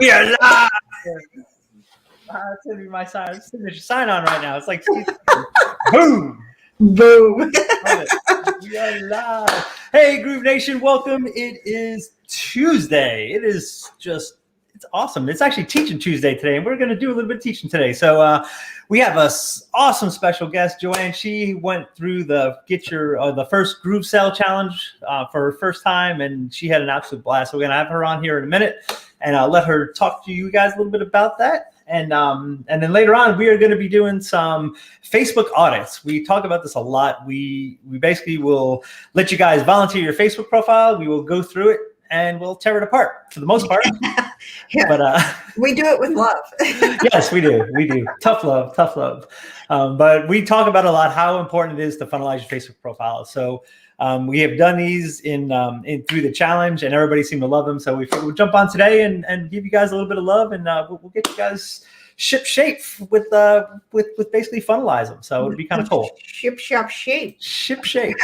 We are live. That's gonna be my signature sign on right now. It's like boom, boom. We are live. Hey, Groove Nation, welcome. It is Tuesday. It's awesome. It's actually Teaching Tuesday today, and we're going to do a little bit of teaching today. So we have a awesome special guest, Joanne. She went through the first Groove Cell Challenge for her first time, and she had an absolute blast. So we're going to have her on here in a minute, and I'll let her talk to you guys a little bit about that. And then later on, we are going to be doing some Facebook audits. We talk about this a lot. We basically will let you guys volunteer your Facebook profile. We will go through it, and we'll tear it apart for the most part. Yeah. But we do it with love. Yes, we do. We do. Tough love. But we talk about a lot how important it is to funnelize your Facebook profile. So we have done these in through the challenge, and everybody seemed to love them. So we'll jump on today and give you guys a little bit of love, and we'll get you guys ship shape with basically funnelize them. So it'd be kind of cool. Ship shape.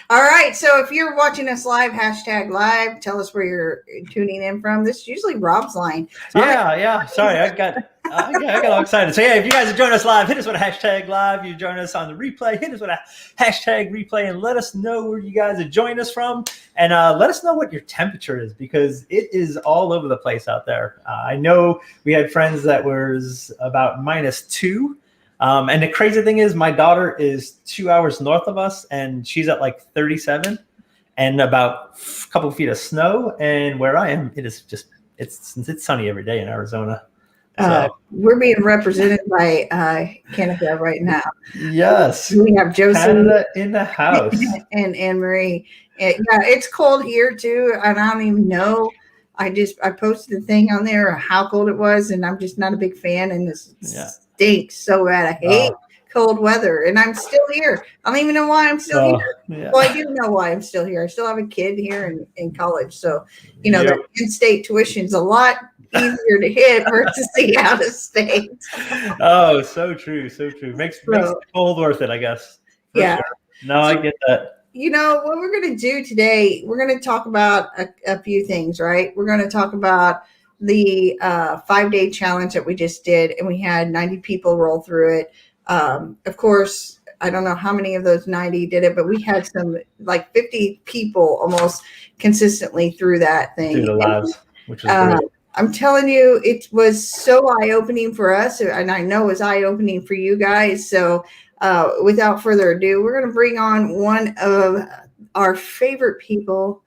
All right. So if you're watching us live, #live, tell us where you're tuning in from. This is usually Rob's line. So yeah. Sorry, I got all excited. So yeah, if you guys are joining us live, hit us with a #live. You join us on the replay, hit us with a #replay, and let us know where you guys are joining us from, and let us know what your temperature is, because it is all over the place out there. I know we had friends that was about -2. And the crazy thing is, my daughter is 2 hours north of us, and she's at like 37 and about a couple of feet of snow. And where I am, it's sunny every day in Arizona. So. We're being represented by Canada right now. Yes. We have Josie Canada in the house. and Anne Marie. Yeah, it's cold here too, and I don't even know. I posted a thing on there how cold it was, and I'm just not a big fan, and this stinks so bad. I hate cold weather, and I'm still here. I don't even know why I'm still here. Yeah. Well, I do know why I'm still here. I still have a kid here in college, so the in-state tuition's a lot easier to hit versus the out of state. Oh, so true. Makes the cold worth it, I guess. Yeah. Sure. No, I get that. What we're going to do today, we're going to talk about a few things, right? We're going to talk about the 5-day challenge that we just did, and we had 90 people roll through it. Of course, I don't know how many of those 90 did it, but we had some like 50 people almost consistently through that thing. Through the lives, which is great. I'm telling you, it was so eye-opening for us, and I know it was eye-opening for you guys. So without further ado, we're going to bring on one of our favorite people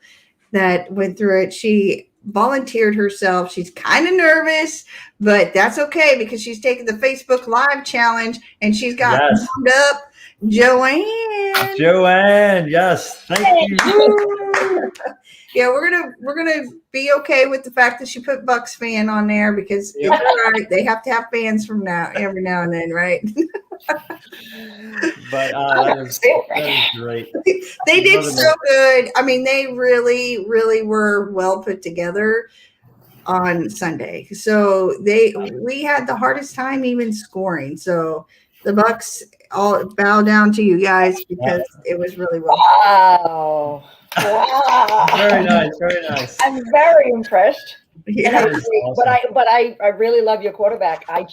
that went through it. She volunteered herself. She's kind of nervous, but that's okay because she's taking the Facebook Live challenge, and she's got warmed up. Joanne, yes, thank you. Yeah, we're gonna be okay with the fact that she put Bucks fan on there because it's all right. They have to have fans from every now and then, right? But that was great. They did so good. I mean, they really, really were well put together on Sunday. So we had the hardest time even scoring. So the Bucks all bow down to you guys because it was really well. Wow. Very nice. I'm very impressed. Yeah. Awesome. But I really love your quarterback. I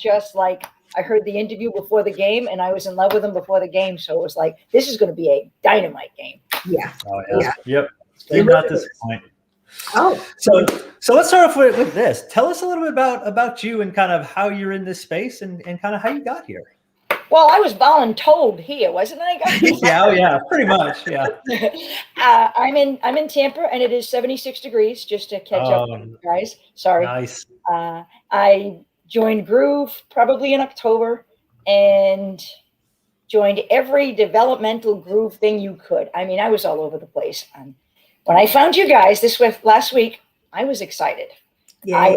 heard the interview before the game, and I was in love with him before the game. So it was like, this is going to be a dynamite game. Yeah. Oh yeah. Yep. Did not disappoint. Oh, so let's start off with this. Tell us a little bit about you and kind of how you're in this space and kind of how you got here. Well, I was voluntold here, wasn't I? Yeah, pretty much. Yeah. I'm in Tampa, and it is 76 degrees. Just to catch up, with you guys. Sorry. Nice. I joined Groove probably in October, and joined every developmental Groove thing you could. I mean, I was all over the place. When I found you guys last week, I was excited. Yeah.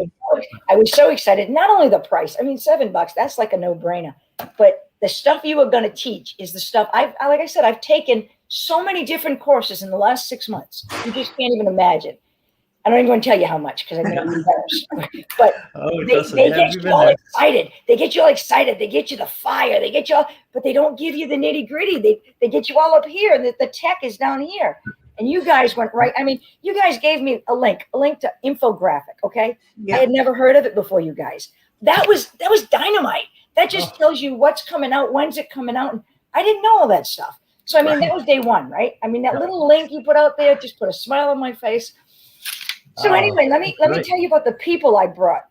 I was so excited. Not only the price. I mean, $7. That's like a no-brainer. But the stuff you are going to teach is the stuff like I said, I've taken so many different courses in the last 6 months. You just can't even imagine. I don't even want to tell you how much because I'm going to be embarrassed. But they get you all excited. They get you all excited. They get you the fire. They get you all, but they don't give you the nitty gritty. They get you all up here, and the tech is down here. And you guys went right. I mean, you guys gave me a link to infographic. Okay. Yeah. I had never heard of it before, you guys. That was dynamite. That just tells you what's coming out, when's it coming out. And I didn't know all that stuff. So, I mean, that was day one, right? I mean, that little link you put out there just put a smile on my face. So anyway, let me tell you about the people I brought.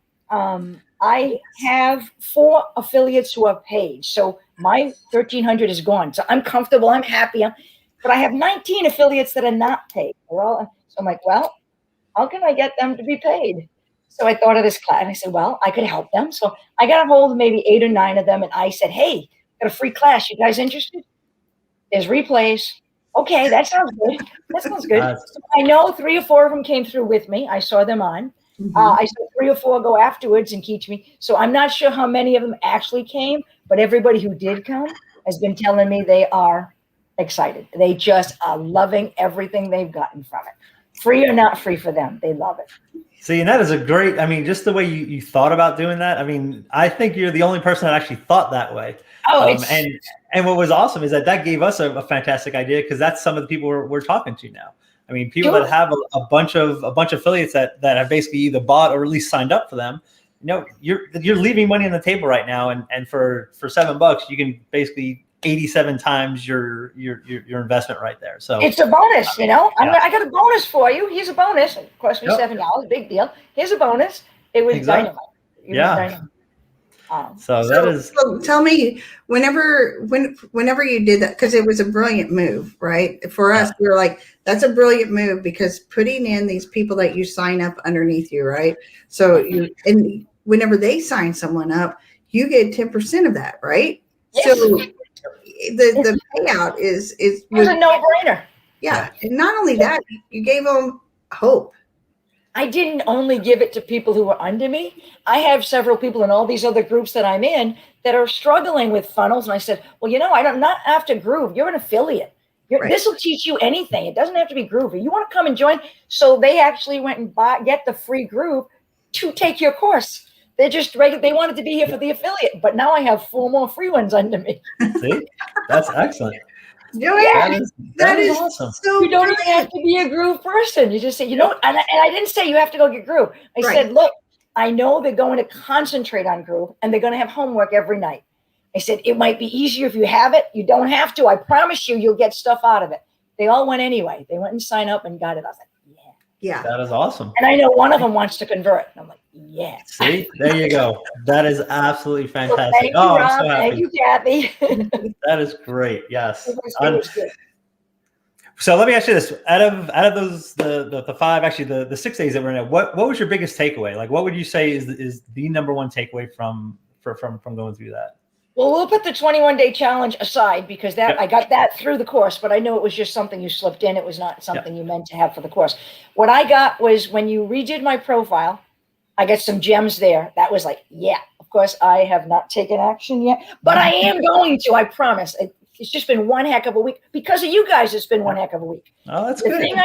I have 4 affiliates who are paid. So my 1,300 is gone. So I'm comfortable. I'm happy. But I have 19 affiliates that are not paid. So I'm like, well, how can I get them to be paid? So I thought of this class, and I said, well, I could help them. So I got a hold of maybe 8 or 9 of them, and I said, hey, got a free class. You guys interested? There's replays. Okay, that sounds good. That sounds good. So I know 3 or 4 of them came through with me. I saw them on. I saw 3 or 4 go afterwards and teach me. So I'm not sure how many of them actually came, but everybody who did come has been telling me they are excited. They just are loving everything they've gotten from it. Free or not free for them, they love it. See, and that is a great, I mean, just the way you thought about doing that. I mean, I think you're the only person that actually thought that way. Oh, and what was awesome is that gave us a fantastic idea, because that's some of the people we're talking to now. I mean, people that have a bunch of affiliates that have basically either bought or at least signed up for them. You know, you're leaving money on the table right now, and for $7 you can basically 87 times your investment right there. So it's a bonus, you know. I got a bonus for you. Here's a bonus. It cost me $7. Big deal. Here's a bonus. It was dynamite. It was dynamite. So tell me, whenever you did that, because it was a brilliant move, right? For us, we were like, that's a brilliant move, because putting in these people that you sign up underneath you, right? So and whenever they sign someone up, you get 10% of that, right? Yes. So the payout is it was a no-brainer. Yeah, and not only that, you gave them hope. I didn't only give it to people who were under me. I have several people in all these other groups that I'm in that are struggling with funnels. And I said, well, you know, I'm not after Groove. You're an affiliate. This will teach you anything. It doesn't have to be Groove. If you want to come and join. So they actually went and get the free Groove to take your course. They're just regular. They wanted to be here for the affiliate, but now I have 4 more free ones under me. See, that's excellent. That is awesome. So you don't even have to be a Groove person. You just say, you know, and I didn't say you have to go get Groove. I said, look, I know they're going to concentrate on Groove, and they're going to have homework every night. I said, it might be easier if you have it. You don't have to. I promise you'll get stuff out of it. They all went anyway. They went and signed up and got it. I was like, yeah, that is awesome. And I know one of them wants to convert. And I'm like, yeah. See, there you go. That is absolutely fantastic. Thank you, Rob. I'm so happy. Thank you, Kathy. That is great. Yes. It was good. So let me ask you this: out of those the 5, actually the 6 days that we're in, what was your biggest takeaway? Like, what would you say is the number one takeaway from going through that? Well, we'll put the 21-day challenge aside, because I got that through the course, but I know it was just something you slipped in. It was not something you meant to have for the course. What I got was, when you redid my profile, I got some gems there. That was like, yeah. Of course, I have not taken action yet, but I am going to. I promise. It's just been one heck of a week. Because of you guys, it's been one heck of a week. Oh, that's good. The thing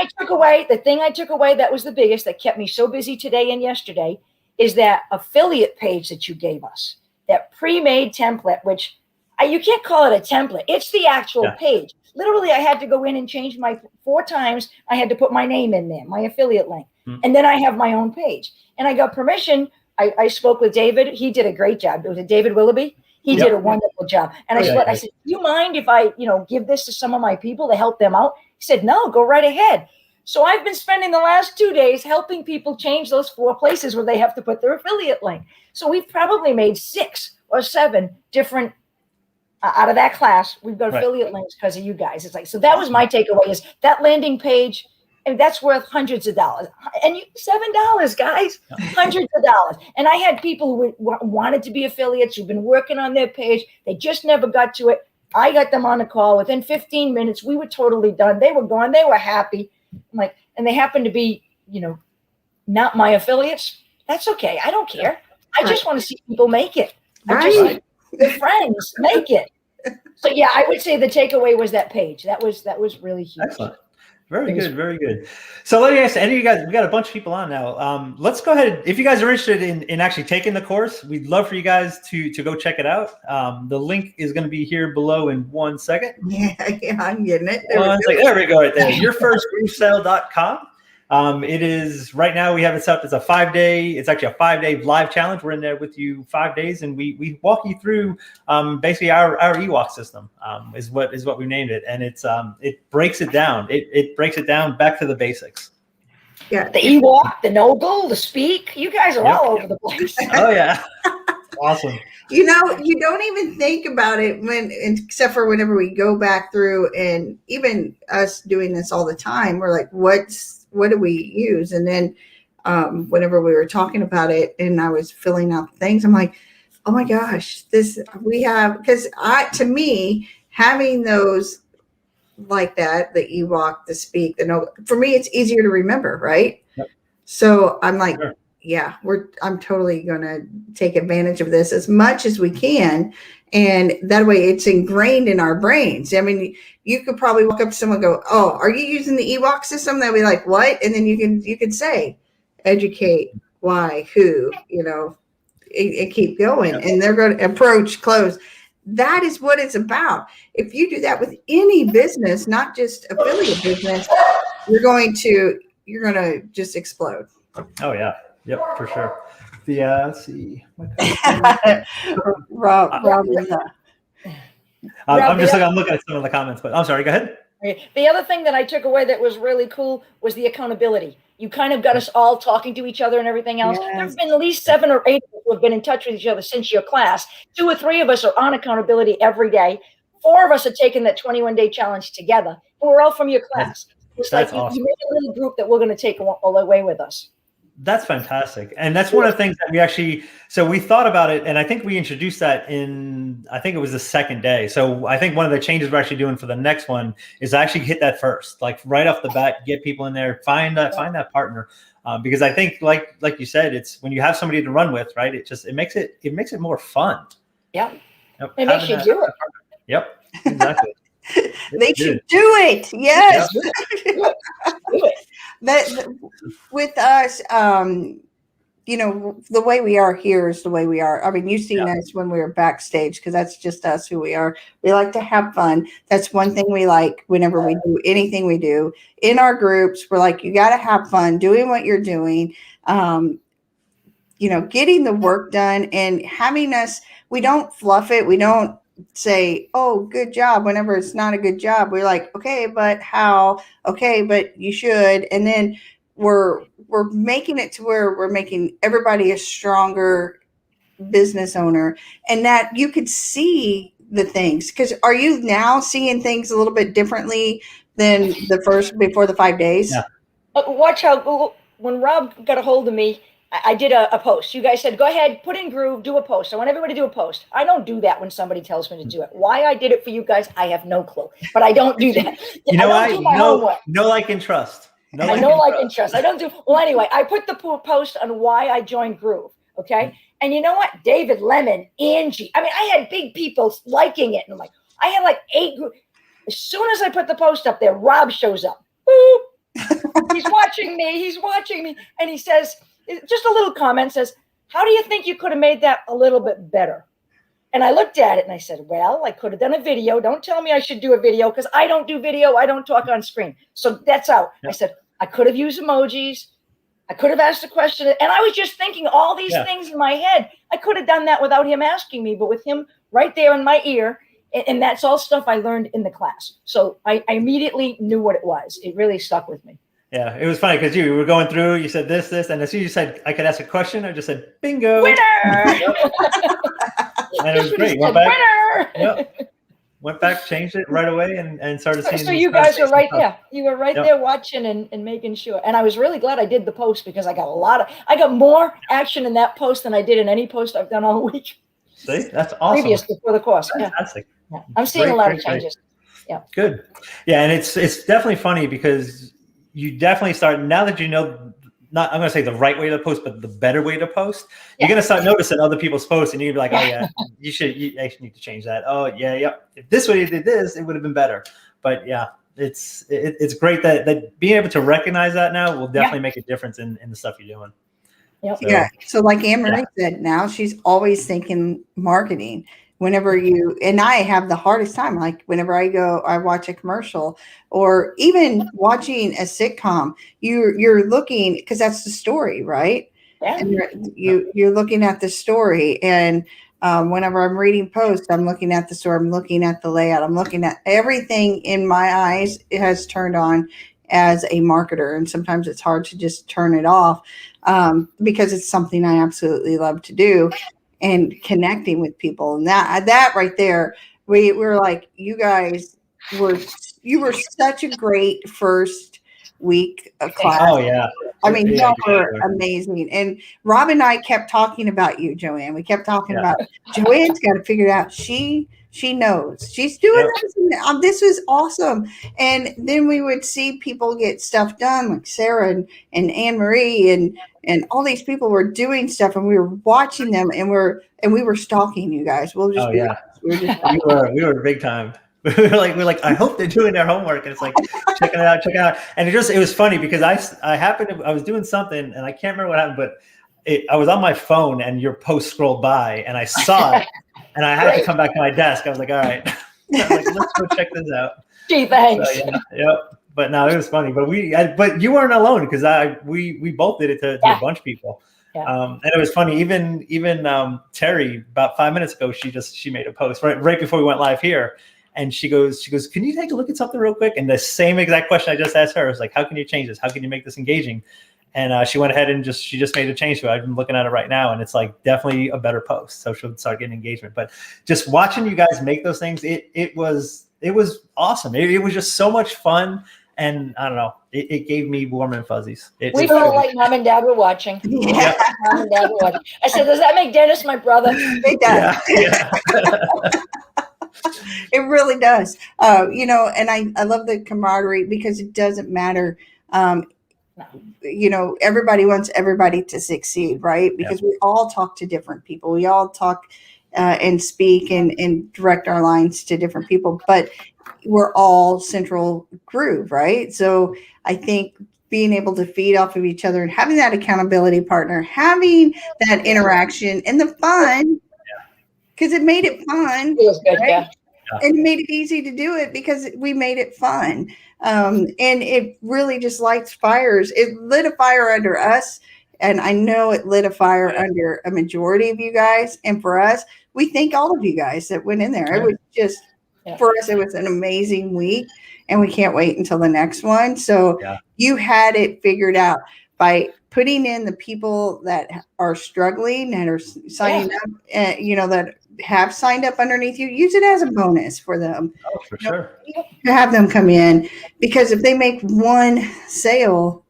I took away that was the biggest, that kept me so busy today and yesterday, is that affiliate page that you gave us. That pre-made template, which you can't call it a template. It's the actual page. Literally, I had to go in and change 4 times. I had to put my name in there, my affiliate link. And then I have my own page. And I got permission. I spoke with David. He did a great job. It was David Willoughby. He did a wonderful job. And I said, do you mind if I, give this to some of my people to help them out? He said, no, go right ahead. So I've been spending the last 2 days helping people change those 4 places where they have to put their affiliate link. So we've probably made 6 or 7 different out of that class. We've got affiliate links because of you guys. It's like, so that was my takeaway, is that landing page, and that's worth hundreds of dollars. And $7, guys, hundreds of dollars. And I had people who wanted to be affiliates, who've been working on their page. They just never got to it. I got them on a call. Within 15 minutes, we were totally done. They were gone. They were happy. I'm like, and they happened to be, not my affiliates. That's okay. I don't care. I just want to see people make it. Their friends make it. So yeah, I would say the takeaway was that page. That was really huge. Excellent. Very good, very good. So let me ask any of you guys, we got a bunch of people on now. Let's go ahead. If you guys are interested in actually taking the course, we'd love for you guys to go check it out. The link is going to be here below in 1 second. Yeah, I'm getting it. There we go right there. YourFirstRoofSale.com. It is right now we have it set up as a 5-day. It's actually a 5-day live challenge. We're in there with you 5 days, and we walk you through basically our EWOC system is what we named it, and it breaks it down. It breaks it down back to the basics. Yeah, the EWOC, the NOGL, the Speak. You guys are all over the place. Oh yeah, awesome. You know, you don't even think about it except for whenever we go back through, and even us doing this all the time, we're like, what do we use? And then whenever we were talking about it and I was filling out things, I'm like, oh my gosh, because to me, having those like that, the EWOC, the Speak, for me, it's easier to remember, right? Yep. So I'm like, sure. Yeah, I'm totally going to take advantage of this as much as we can. And that way it's ingrained in our brains. I mean, you could probably walk up to someone and go, oh, are you using the EWOC system? They'll be like, what? And then you can say, educate, why, who, and keep going. Yep. And they're going to approach, close. That is what it's about. If you do that with any business, not just affiliate business, you're going to just explode. Oh, yeah. Yep, for sure. Let's see. Rob, I'm looking at some of the comments, but I'm sorry. Go ahead. The other thing that I took away that was really cool was the accountability. You kind of got us all talking to each other and everything else. Yes. There's been at least 7 or 8 who have been in touch with each other since your class. 2 or 3 of us are on accountability every day. 4 of us are taking that 21-day challenge together, and we're all from your class. It's like awesome. You made a little group that we're going to take away with us. That's fantastic. And that's one of the things that we thought about it. And I think we introduced that I think it was the 2nd day. So I think one of the changes we're actually doing for the next one is actually hit that first, like right off the bat, get people in there, find that partner. Because I think like you said, it's when you have somebody to run with, right? It makes it more fun. Yeah. It makes you do it. Yep. Exactly. Makes you do it. Yes. Do it. That with us, the way we are here is the way we are. I mean, you've seen us when we were backstage, because that's just us who we are. We like to have fun. That's one thing we like whenever we do anything we do in our groups. We're like, you got to have fun doing what you're doing, getting the work done and having us. We don't fluff it. We don't say, oh, good job, whenever it's not a good job. We're like, okay, but how? Okay, but you should. And then we're making it to where we're making everybody a stronger business owner, and that you could see the things. Because are you now seeing things a little bit differently than before the 5 days? Yeah. Watch how when Rob got a hold of me, I did a post. You guys said, go ahead, put in Groove, do a post. I want everybody to do a post. I don't do that when somebody tells me to do it. Why I did it for you guys, I have no clue. But I don't do that. No like and trust. I don't do. Well, anyway, I put the post on why I joined Groove. Okay. And you know what? David Lemon, Angie. I mean, I had big people liking it. And I'm like, I had like 8 groups. As soon as I put the post up there, Rob shows up. Boop. He's watching me. And he says, just a little comment says, how do you think you could have made that a little bit better? And I looked at it and I said, well, I could have done a video. Don't tell me I should do a video, because I don't do video. I don't talk on screen. So that's out. Yep. I said, I could have used emojis. I could have asked a question. And I was just thinking all these things in my head. I could have done that without him asking me, but with him right there in my ear. And that's all stuff I learned in the class. So I immediately knew what it was. It really stuck with me. Yeah, it was funny because you were going through, you said this, and as soon as you said I could ask a question, I just said, bingo. Winner! And it was great. Winner! Yep. Went back, changed it right away, and started seeing. So you guys were right there. You were right there watching and making sure. And I was really glad I did the post, because I got more action in that post than I did in any post I've done all week. See, that's awesome. Previous before the course. Fantastic. Yeah. I'm seeing a lot of changes. Yeah. Good. Yeah, and it's definitely funny because you definitely start, now that you know, not I'm going to say the right way to post, but the better way to post, you're going to start noticing other people's posts, and you're going to be like, oh yeah, you actually need to change that. Oh yeah. If this way you did this, it would have been better. But yeah, it's great that being able to recognize that now will definitely make a difference in the stuff you're doing. Yep. So, Yeah. So like Anne Marie said, now she's always thinking marketing. Whenever and I have the hardest time, like whenever I watch a commercial or even watching a sitcom, you're looking, because that's the story, right? Yeah. And you're looking at the story, and whenever I'm reading posts, I'm looking at the story, I'm looking at the layout, I'm looking at everything in my eyes. It has turned on as a marketer, and sometimes it's hard to just turn it off because it's something I absolutely love to do, and connecting with people. And that right there, we were like, you guys you were such a great first week of class. Oh yeah. I mean, Yeah, y'all were amazing. And Rob and I kept talking about you, Joanne. We kept talking about Joanne's got to figure it out. She knows she's doing this. And this was awesome. And then we would see people get stuff done, like Sarah and Anne Marie and all these people were doing stuff, and we were watching them, and we were stalking you guys. We'll just we were big time. we're like, I hope they're doing their homework, and it's like checking it out. And it was funny because I was doing something, and I can't remember what happened, but I was on my phone, and your post scrolled by, and I saw it, and I had to come back to my desk. I was like, all right, let's go check this out. Gee, thanks. So, yeah. But no, it was funny. But you weren't alone, because we both did it to a bunch of people. Yeah. And it was funny. Even Terry, about 5 minutes ago, she made a post right before we went live here. And she goes, can you take a look at something real quick? And the same exact question I just asked her was like, how can you change this? How can you make this engaging? And she went ahead and she just made a change to it. I'm looking at it right now, and it's like definitely a better post. So she'll start getting engagement. But just watching you guys make those things, it was awesome. It was just so much fun. And I don't know, it gave me warm and fuzzies. We felt like mom and dad were watching. Yeah. Mom and dad were watching. I said, does that make Dennis my brother? It does. Yeah. It really does. And I love the camaraderie, because it doesn't matter. Everybody wants everybody to succeed, right? Because we all talk to different people. We all talk and speak and direct our lines to different people, but we're all central groove, right? So I think being able to feed off of each other and having that accountability partner, having that interaction and the fun, because it made it fun. It was good, right? Yeah. And it made it easy to do it because we made it fun. And it really just lights fires. It lit a fire under us. And I know it lit a fire under a majority of you guys. And for us, we thank all of you guys that went in there. It was just, for us, it was an amazing week. And we can't wait until the next one. So you had it figured out by putting in the people that are struggling and are signing up, that have signed up underneath you. Use it as a bonus for them. Oh, for sure. To have them come in, because if they make one sale,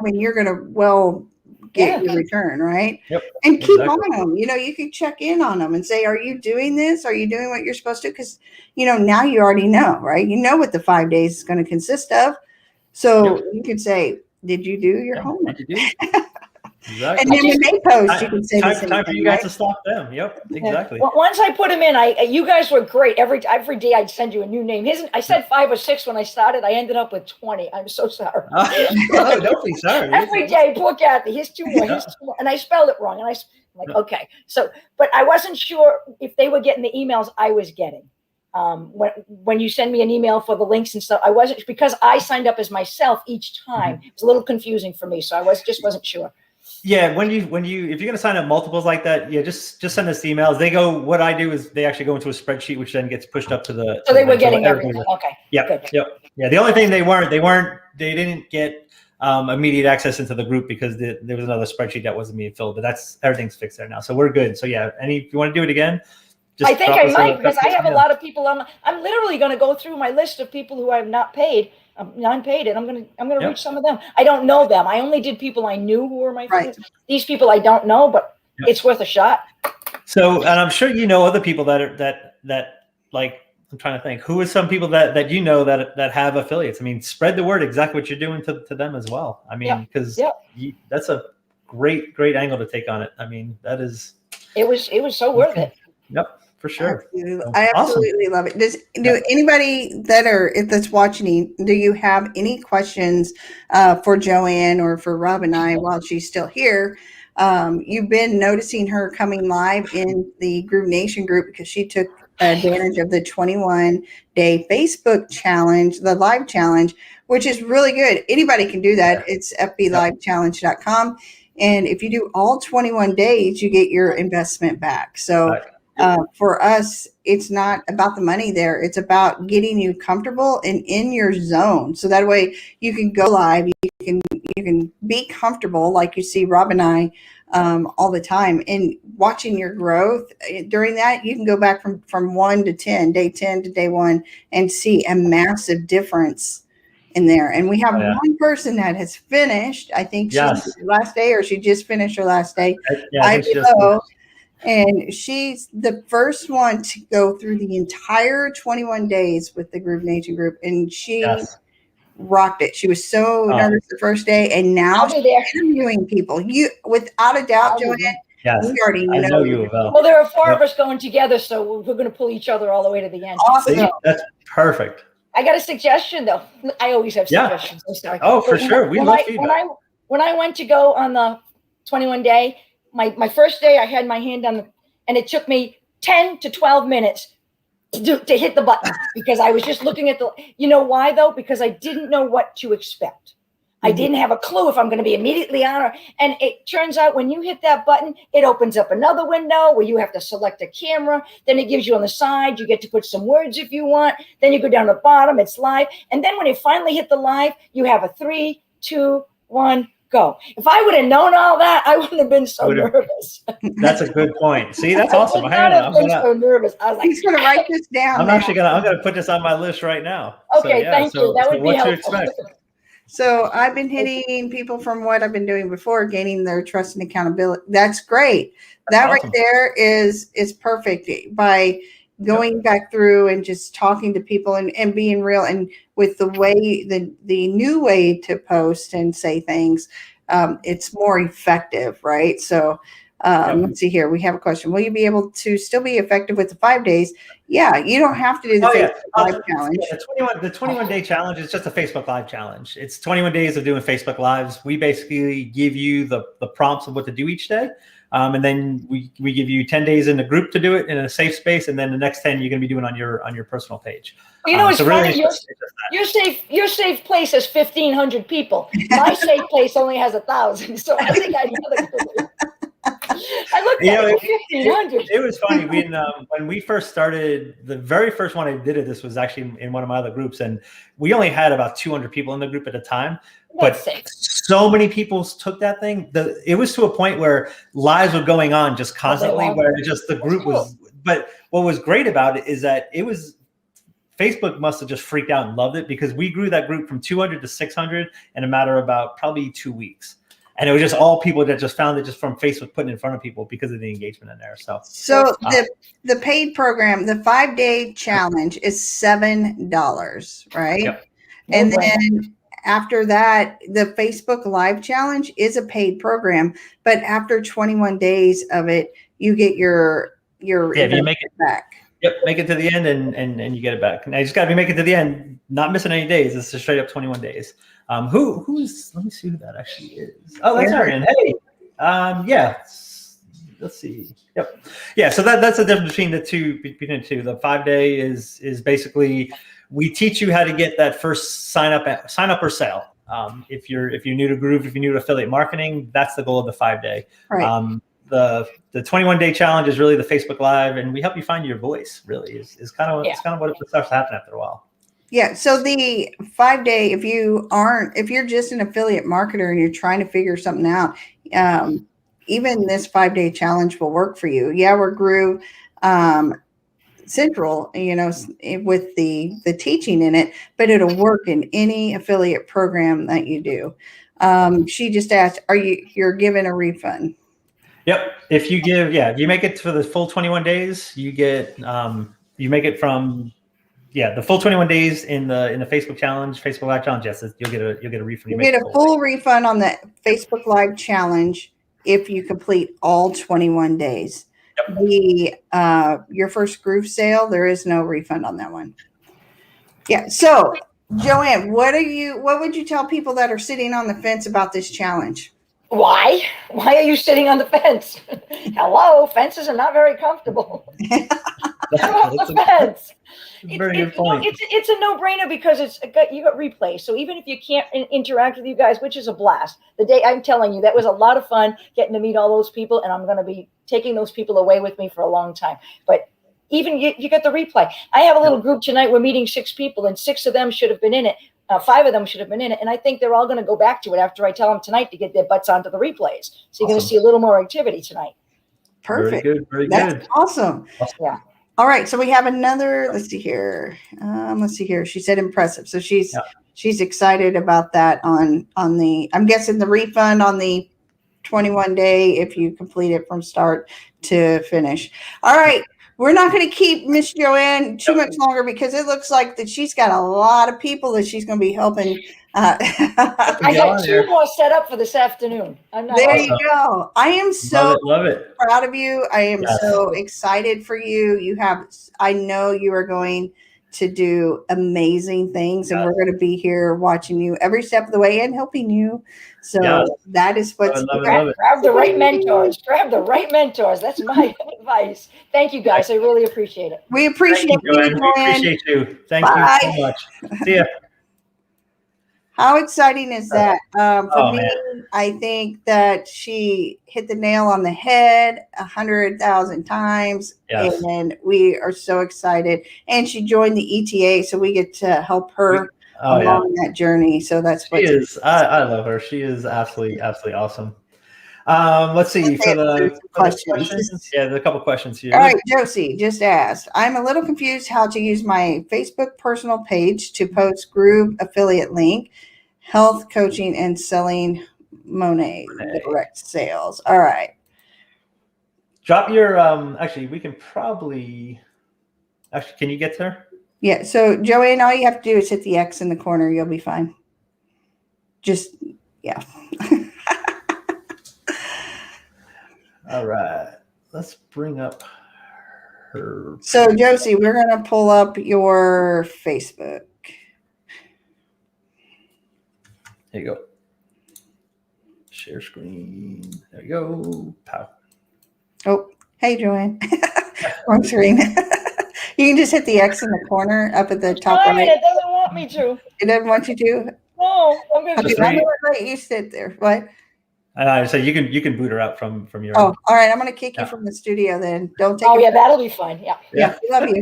you're going to get your return, right? Yep. And keep on them. You could check in on them and say, are you doing this? Are you doing what you're supposed to? Because, now you already know, right? You know what the 5 days is going to consist of. So you could say, did you do your homework? Did you do? Exactly. And then when they post, you can say time for you guys to stop them. Yep, exactly. Well, once I put them in, you guys were great. Every day I'd send you a new name. I said 5 or 6 when I started. I ended up with 20. I'm so sorry. Oh, don't be sorry. Every day, look at me. Here's 2 more. Here's 2 more. And I spelled it wrong. And I'm like, okay. So, but I wasn't sure if they were getting the emails I was getting. When you send me an email for the links and stuff, I wasn't, because I signed up as myself each time. It was a little confusing for me. So I wasn't sure. Yeah, if you're going to sign up multiples like that, just send us emails. What I do is they actually go into a spreadsheet, which then gets pushed up to the. So they were getting everything. Okay. Yeah. Yep. Yeah. The only thing they didn't get immediate access into the group because there was another spreadsheet that wasn't being filled, but everything's fixed there now. So we're good. So yeah, if you want to do it again, I think I might, because I have a lot of people I'm literally going to go through my list of people who I have not paid. Non-paid, and I'm gonna reach some of them. I don't know them. I only did people I knew who were my friends. These people I don't know, but it's worth a shot. So, and I'm sure other people that like, I'm trying to think, who are some people that that have affiliates? I mean, spread the word exactly what you're doing to them as well. I mean, because that's a great angle to take on it. I mean, that is. It was so worth it. Yep. for sure. Absolutely. So, I awesome. absolutely love it. Do anybody that's watching, do you have any questions for Joanne or for Rob and I while she's still here? You've been noticing her coming live in the Groove Nation group because she took advantage of the 21-day Facebook challenge, the live challenge, which is really good. Anybody can do that. It's fblivechallenge.com. And if you do all 21 days, you get your investment back. So for us, it's not about the money there. It's about getting you comfortable and in your zone. So that way you can go live. You can be comfortable like you see Rob and I all the time, and watching your growth during that. You can go back from 1 to 10, day 10 to day 1, and see a massive difference in there. And we have one person that has finished. I think she's last day, or she just finished her last day. I think and she's the first one to go through the entire 21 days with the Groove Nation group, and she rocked it. She was so nervous the first day, and now she's interviewing people. You, without a doubt, Joanne. We already know you well. Well, there are 4 of us going together, so we're going to pull each other all the way to the end. Awesome. See, that's perfect. I got a suggestion, though. I always have suggestions. I'm sorry. Oh, for sure. We love feedback. When I went to go on the 21-day, my first day, I had my hand on and it took me 10 to 12 minutes to hit the button because I was just looking at you know why though? Because I didn't know what to expect. I didn't have a clue if I'm going to be immediately on and it turns out when you hit that button, it opens up another window where you have to select a camera. Then it gives you on the side, you get to put some words if you want. Then you go down to the bottom, it's live. And then when you finally hit the live, you have a 3, 2, 1, go. If I would have known all that, I wouldn't have been so nervous. That's a good point. See, that's awesome. I'm so nervous. I was like, he's going to write this down. I'm going to put this on my list right now. Okay, thank you. That would be helpful. So I've been hitting people from what I've been doing before, gaining their trust and accountability. That's great. That right there is perfect. By going back through and just talking to people and being real, and with the way the new way to post and say things, it's more effective, right? So let's see here. We have a question. Will you be able to still be effective with the 5 days? Yeah, you don't have to do the Facebook Live challenge. The 21-day challenge is just a Facebook Live challenge. It's 21 days of doing Facebook Lives. We basically give you the prompts of what to do each day. And then we give you 10 days in the group to do it in a safe space. And then the next 10 you're going to be doing on your personal page. You know, it's funny. Your safe place has 1,500 people. My safe place only has 1,000. So I think I know that. I looked at it, 1,500. It was funny when we first started. The very first one I did this was actually in one of my other groups, and we only had about 200 people in the group at a time. But so many people took that thing. It was to a point where lives were going on just constantly, where just the group was. But what was great about it is that Facebook must have just freaked out and loved it, because we grew that group from 200 to 600 in a matter of about probably 2 weeks. And it was just all people that just found it just from Facebook putting in front of people because of the engagement in there. So the paid program, the 5-day challenge is $7, right? Yep. And then after that, the Facebook Live challenge is a paid program, but after 21 days of it, you get your if you make it back. Yep, make it to the end and you get it back. Now you just got to make it to the end, not missing any days. It's just straight up 21 days. Who's? Let me see who that actually is. Oh, that's Arian. Hey, yeah. Let's see. Yep. Yeah. So that's the difference between the two. The 5-day is basically we teach you how to get that first sign up or sale. If you're new to Groove, if you're new to affiliate marketing, that's the goal of the 5-day. Right. The 21-day challenge is really the Facebook Live, and we help you find your voice. Really, is kind of it's kind of what starts to happen after a while. Yeah. So the 5-day, if you're just an affiliate marketer and you're trying to figure something out, even this 5-day challenge will work for you. Yeah, we're Groove Central, with the teaching in it, but it'll work in any affiliate program that you do. She just asked, you're given a refund? Yep. If you make it for the full 21 days, you get you make it from the full 21 days in the Facebook challenge, Facebook Live challenge. Yes, you'll get a refund. You get a full refund on the Facebook Live challenge if you complete all 21 days. the your first groove sale, there is no refund on that one. Yeah. So, Joanne, what would you tell people that are sitting on the fence about this challenge? Why? Why are you sitting on the fence? Hello, fences are not very comfortable. Get off the fence. Very good point. It's a no-brainer because you got replays. So even if you can't interact with you guys, which is a blast, the day I'm telling you, that was a lot of fun getting to meet all those people, and I'm going to be taking those people away with me for a long time. But even you get the replay. I have a little group tonight. We're meeting 6 people, and 6 of them should have been in it. 5 of them should have been in it, and I think they're all going to go back to it after I tell them tonight to get their butts onto the replays. So you're going to see a little more activity tonight. Perfect. Very good. Very That's good. Awesome. Yeah. All right. So we have another. Let's see here. She said impressive. So she's excited about that on the. I'm guessing the refund on the 21-day if you complete it from start to finish. All right. We're not going to keep Miss Joanne too much longer because it looks like that she's got a lot of people that she's going to be helping. I got 2 more set up for this afternoon. There you go. I am so love it. proud of you. I am so excited for you. I know you are going to do amazing things, and we're going to be here watching you every step of the way and helping you. So that is what's grab the right mentors. Grab the right mentors. That's my advice. Thank you, guys. I really appreciate it. We appreciate you, Joanne. We appreciate you. Thank you so much. See ya. How exciting is that? For me, I think that she hit the nail on the head 100,000 times, and we are so excited. And she joined the ETA, so we get to help her along that journey. So that's what she is. I love her. She is absolutely awesome. Let's see for the questions. Yeah, there's a couple questions here. All right, Josie just asked, I'm a little confused how to use my Facebook personal page to post Groove affiliate link, health coaching, and selling Monet direct sales. All right. Drop your actually we can probably can you get there? Yeah, so Joanne, all you have to do is hit the X in the corner, you'll be fine. All right, let's bring up her. So Josie, we're going to pull up your Facebook. There you go. Share screen. There you go. Pow. Oh, hey, Joanne. Wrong screen. You can just hit the X in the corner up at the top right. It doesn't want me to. It doesn't want you to? No, I'm going to let you sit there. What? So you can boot her out from your. Oh, all right. I'm going to kick you from the studio then. Don't take. Oh yeah, that'll be fun. Yeah. Yeah. We love you.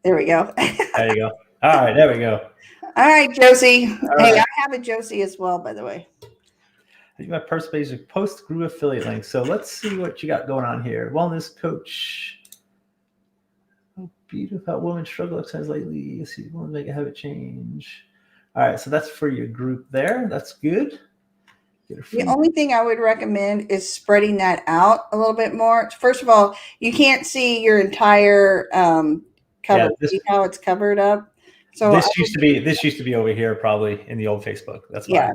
There we go. There you go. All right, there we go. All right, Josie. Hey, I have a Josie as well, by the way. My personal basic post Groove affiliate link. So let's see what you got going on here. Wellness coach. Oh, beautiful. How women struggle exercise lately. Let's see, want to make a habit change. All right, so that's for your group there. That's good. The only thing I would recommend is spreading that out a little bit more. First of all, you can't see your entire cover. See how it's covered up. So this used to be over here, probably in the old Facebook. That's why. Yeah.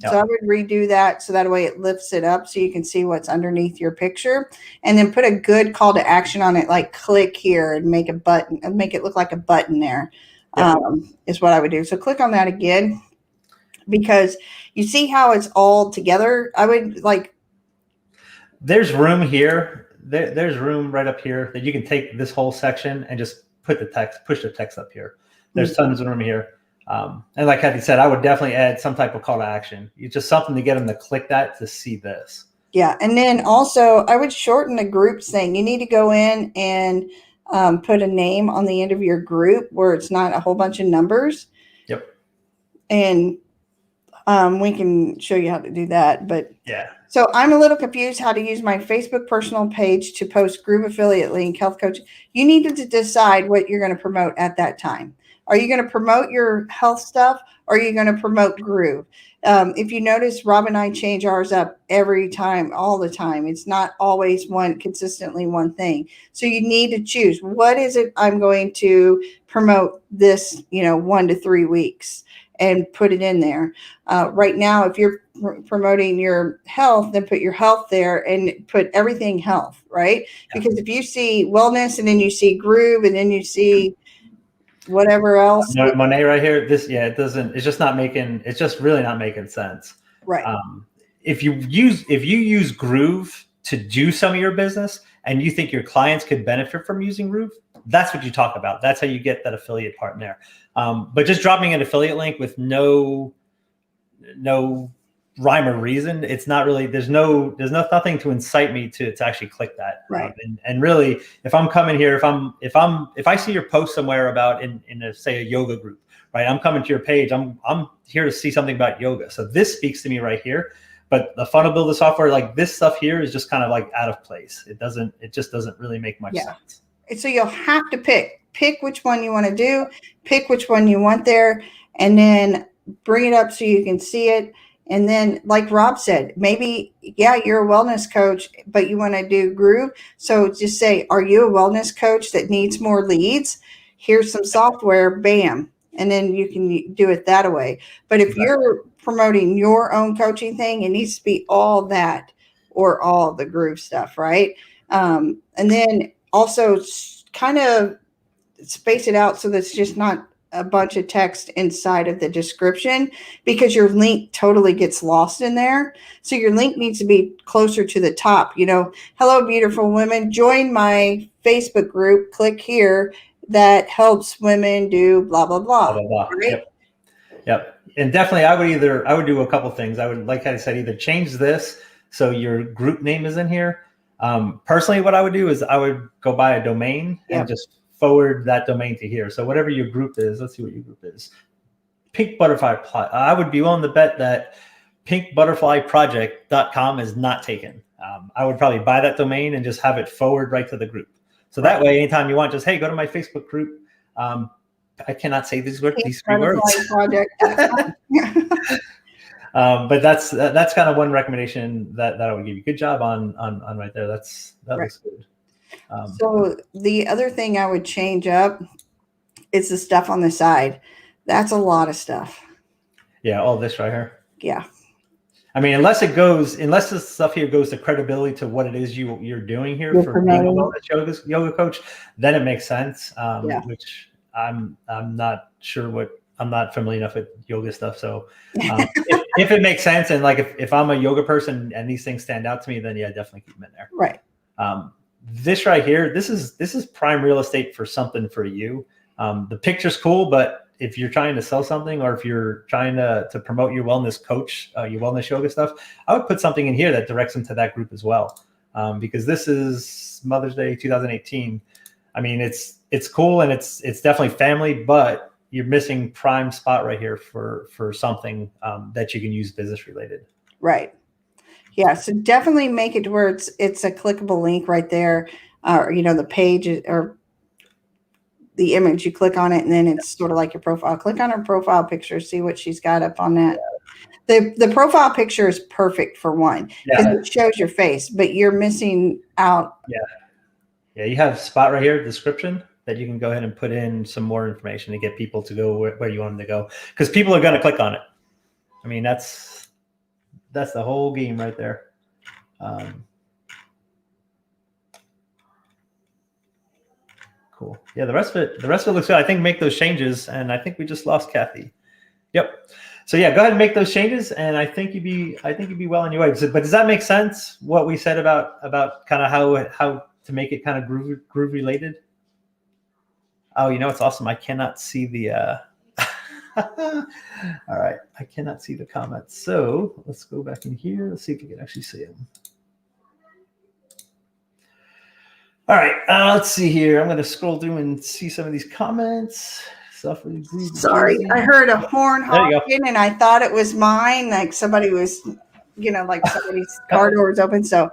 So I would redo that so that way it lifts it up so you can see what's underneath your picture, and then put a good call to action on it, like click here and make a button and make it look like a button there. Is what I would do. So click on that again, because you see how it's all together. I would like. There's room here. There's room right up here that you can take this whole section and just put the text, push the text up here. There's tons of room here. And like Kathy said, I would definitely add some type of call to action. It's just something to get them to click that to see this. Yeah. And then also I would shorten the groups thing. You need to go in and put a name on the end of your group where it's not a whole bunch of numbers. Yep. And we can show you how to do that. But yeah. So I'm a little confused how to use my Facebook personal page to post Groove affiliate link, health coach. You need to decide what you're going to promote at that time. Are you going to promote your health stuff, or are you going to promote Groove? If you notice, Rob and I change ours up every time, all the time. It's not always consistently one thing. So you need to choose, what is it I'm going to promote this, 1 to 3 weeks. and put it in there. Right now, if you're promoting your health, then put your health there and put everything health, right? Because if you see wellness and then you see groove and then you see whatever else. Monet right here. It doesn't, it's just really not making sense. Right. If you use Groove to do some of your business and you think your clients could benefit from using Groove, that's what you talk about. That's how you get that affiliate part in there. But just dropping an affiliate link with no rhyme or reason, it's not really, there's nothing to incite me to actually click that. Right. And really, if I'm coming here, if I see your post somewhere about in say a yoga group, right? I'm coming to your page. I'm here to see something about yoga. So this speaks to me right here. But the funnel builder software, like this stuff here, is just kind of like out of place. It just doesn't really make much sense. So you'll have to pick which one you want to do, pick which one you want there, and then bring it up so you can see it. And then, like Rob said, maybe, you're a wellness coach, but you want to do Groove. So just say, are you a wellness coach that needs more leads? Here's some software, bam. And then you can do it that way. But if you're promoting your own coaching thing, it needs to be all that or all the Groove stuff, right? And then also kind of space it out so that it's just not a bunch of text inside of the description, because your link totally gets lost in there. So your link needs to be closer to the top. Hello, beautiful women. Join my Facebook group. Click here. That helps women do blah, blah, blah. Blah, blah, blah. Right? Yep. And definitely I would do a couple things. I would, like I said, either change this so your group name is in here. Personally, what I would do is I would go buy a domain and just forward that domain to here. So whatever your group is, let's see what your group is. Pink Butterfly. I would be willing to bet that pinkbutterflyproject.com is not taken. I would probably buy that domain and just have it forward right to the group. So that way, anytime you want, just, hey, go to my Facebook group. I cannot say these three words. But that's kind of one recommendation that I would give you. Good job on right there. That looks good. So the other thing I would change up is the stuff on the side. That's a lot of stuff. Yeah, all this right here. Yeah. I mean, unless this stuff here goes to credibility to what it is you're doing here for being a wellness yoga coach, then it makes sense. Which I'm not sure I'm not familiar enough with yoga stuff. So if it makes sense, and like if I'm a yoga person and these things stand out to me, then definitely keep them in there. Right. This right here, this is prime real estate for something for you. The picture's cool, but if you're trying to sell something, or if you're trying to promote your wellness coach, your wellness yoga stuff, I would put something in here that directs them to that group as well. Because this is Mother's Day 2018. I mean, it's cool and it's definitely family, but you're missing prime spot right here for something that you can use business related. Right. Yeah. So definitely make it to where it's a clickable link right there. The page or the image, you click on it and then it's sort of like your profile. Click on her profile picture, see what she's got up on that. The profile picture is perfect for one because it shows your face, but you're missing out. Yeah. You have a spot right here, description, that you can go ahead and put in some more information to get people to go where you want them to go, because people are going to click on it. I mean, that's the whole game right there. Cool. Yeah, the rest of it looks good. I think make those changes, and I think we just lost Kathy. Yep. So go ahead and make those changes, and I think you'd be well on your way. But does that make sense? What we said about kind of how to make it kind of groove related? Oh, it's awesome. I cannot see the. All right, I cannot see the comments. So let's go back in here. Let's see if we can actually see them. All right, let's see here. I'm going to scroll through and see some of these comments. Sorry, I heard a horn honking and I thought it was mine. Like somebody was, like somebody's car door was open. So